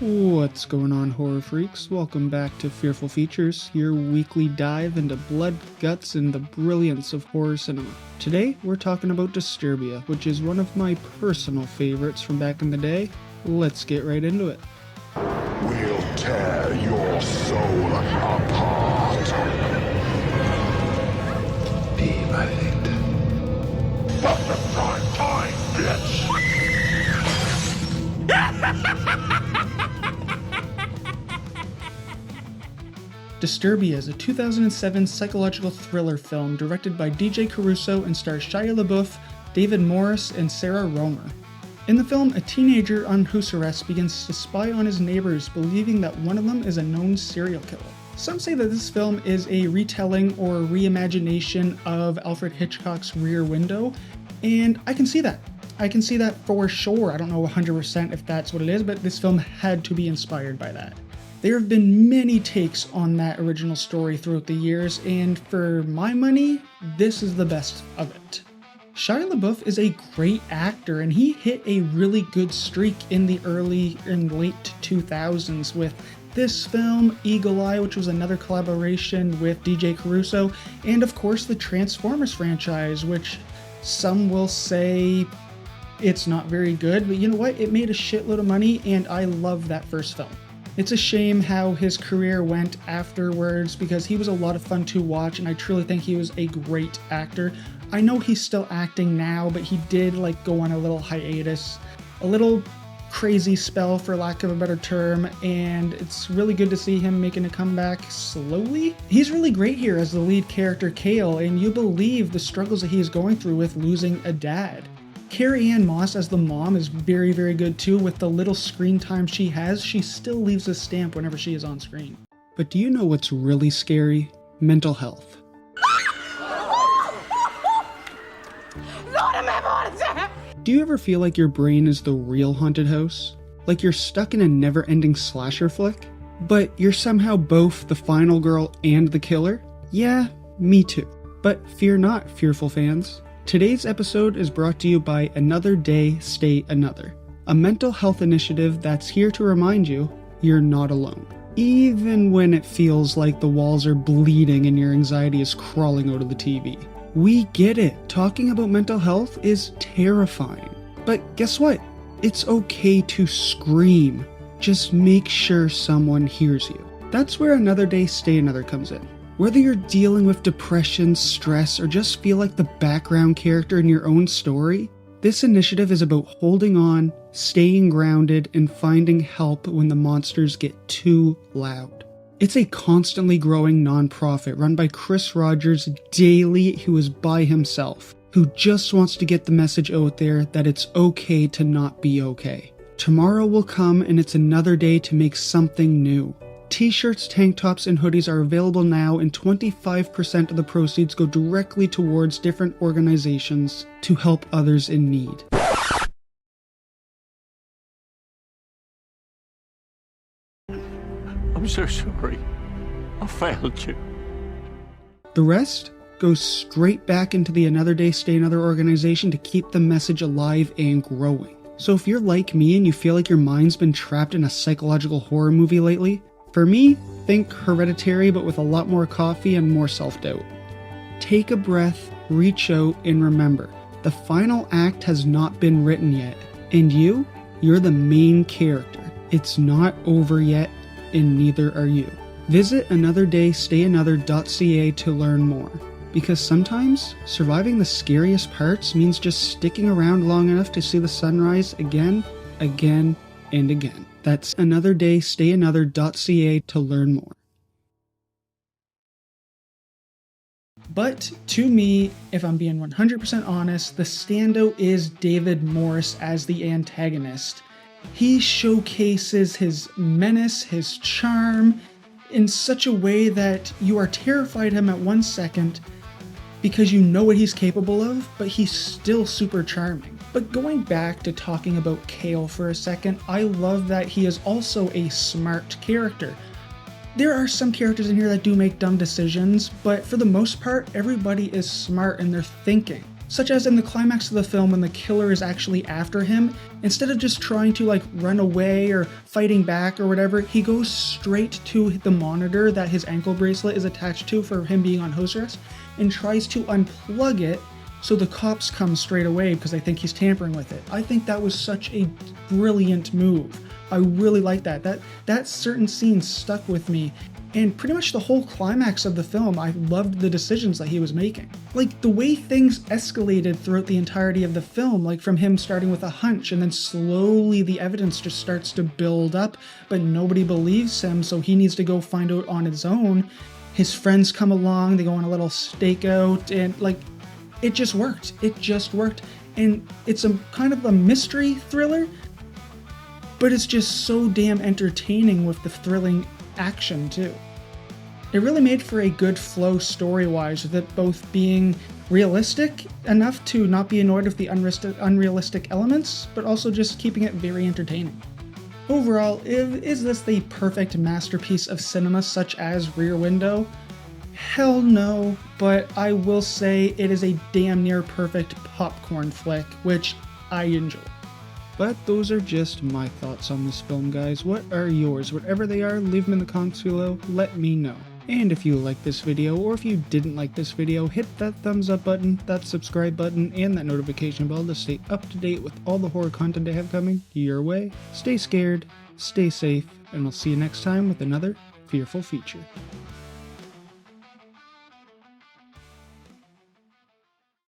What's going on, horror freaks? Welcome back to Fearful Features, your weekly dive into blood, guts, and the brilliance of horror cinema. Today, we're talking about Disturbia, which is one of my personal favorites from back in the day. Let's get right into it. We'll tear your soul apart. Be my victim. Fuck the prime time, bitch! Disturbia is a 2007 psychological thriller film directed by DJ Caruso and stars Shia LaBeouf, David Morris, and Sarah Romer. In the film, a teenager on house arrest begins to spy on his neighbors, believing that one of them is a known serial killer. Some say that this film is a retelling or reimagination of Alfred Hitchcock's Rear Window, and I can see that. I can see that for sure. I don't know 100% if that's what it is, but this film had to be inspired by that. There have been many takes on that original story throughout the years, and for my money, this is the best of it. Shia LaBeouf is a great actor, and he hit a really good streak in the early and late 2000s with this film, Eagle Eye, which was another collaboration with DJ Caruso, and of course the Transformers franchise, which some will say it's not very good, but you know what? It made a shitload of money, and I love that first film. It's a shame how his career went afterwards because he was a lot of fun to watch, and I truly think he was a great actor. I know he's still acting now, but he did go on a little hiatus, a little crazy spell for lack of a better term, and it's really good to see him making a comeback slowly. He's really great here as the lead character Kale, and you believe the struggles that he is going through with losing a dad. Carrie-Anne Moss as the mom is very, very good too. With the little screen time she has, she still leaves a stamp whenever she is on screen. But do you know what's really scary? Mental health. Do you ever feel like your brain is the real haunted house? Like you're stuck in a never-ending slasher flick? But you're somehow both the final girl and the killer? Yeah, me too. But fear not, fearful fans. Today's episode is brought to you by Another Day, Stay Another, a mental health initiative that's here to remind you you're not alone. Even when it feels like the walls are bleeding and your anxiety is crawling out of the TV. We get it. Talking about mental health is terrifying. But guess what? It's okay to scream. Just make sure someone hears you. That's where Another Day, Stay Another comes in. Whether you're dealing with depression, stress, or just feel like the background character in your own story, this initiative is about holding on, staying grounded, and finding help when the monsters get too loud. It's a constantly growing nonprofit run by Chris Rogers daily, who is by himself, who just wants to get the message out there that it's okay to not be okay. Tomorrow will come and it's another day to make something new. T-shirts, tank tops, and hoodies are available now, and 25% of the proceeds go directly towards different organizations to help others in need. I'm so sorry. I failed you. The rest goes straight back into the Another Day, Stay Another organization to keep the message alive and growing. So if you're like me and you feel like your mind's been trapped in a psychological horror movie lately, for me, think Hereditary, but with a lot more coffee and more self-doubt. Take a breath, reach out, and remember, the final act has not been written yet, and you're the main character. It's not over yet, and neither are you. Visit anotherdaystayanother.ca to learn more, because sometimes surviving the scariest parts means just sticking around long enough to see the sunrise again, and again. That's anotherdaystayanother.ca to learn more. But to me, if I'm being 100% honest, the standout is David Morris as the antagonist. He showcases his menace, his charm, in such a way that you are terrified of him at 1 second because you know what he's capable of, but he's still super charming. But going back to talking about Kale for a second, I love that he is also a smart character. There are some characters in here that do make dumb decisions, but for the most part, everybody is smart and they're thinking. Such as in the climax of the film when the killer is actually after him, instead of just trying to like run away or fighting back or whatever, he goes straight to the monitor that his ankle bracelet is attached to for him being on house arrest and tries to unplug it so the cops come straight away because they think he's tampering with it. I think that was such a brilliant move. I really like that. That certain scene stuck with me. And pretty much the whole climax of the film, I loved the decisions that he was making. Like, the way things escalated throughout the entirety of the film, like from him starting with a hunch and then slowly the evidence just starts to build up, but nobody believes him, so he needs to go find out on his own. His friends come along, they go on a little stakeout, and like, it just worked. It just worked. And it's a kind of a mystery thriller, but it's just so damn entertaining with the thrilling action too. It really made for a good flow story-wise, with it both being realistic enough to not be annoyed with the unrealistic elements, but also just keeping it very entertaining. Overall, is this the perfect masterpiece of cinema such as Rear Window? Hell no, but I will say it is a damn near perfect popcorn flick, which I enjoy. But those are just my thoughts on this film, guys. What are yours? Whatever they are, leave them in the comments below, let me know. And if you like this video, or if you didn't like this video, hit that thumbs up button, that subscribe button, and that notification bell to stay up to date with all the horror content I have coming your way. Stay scared, stay safe, and we'll see you next time with another fearful feature.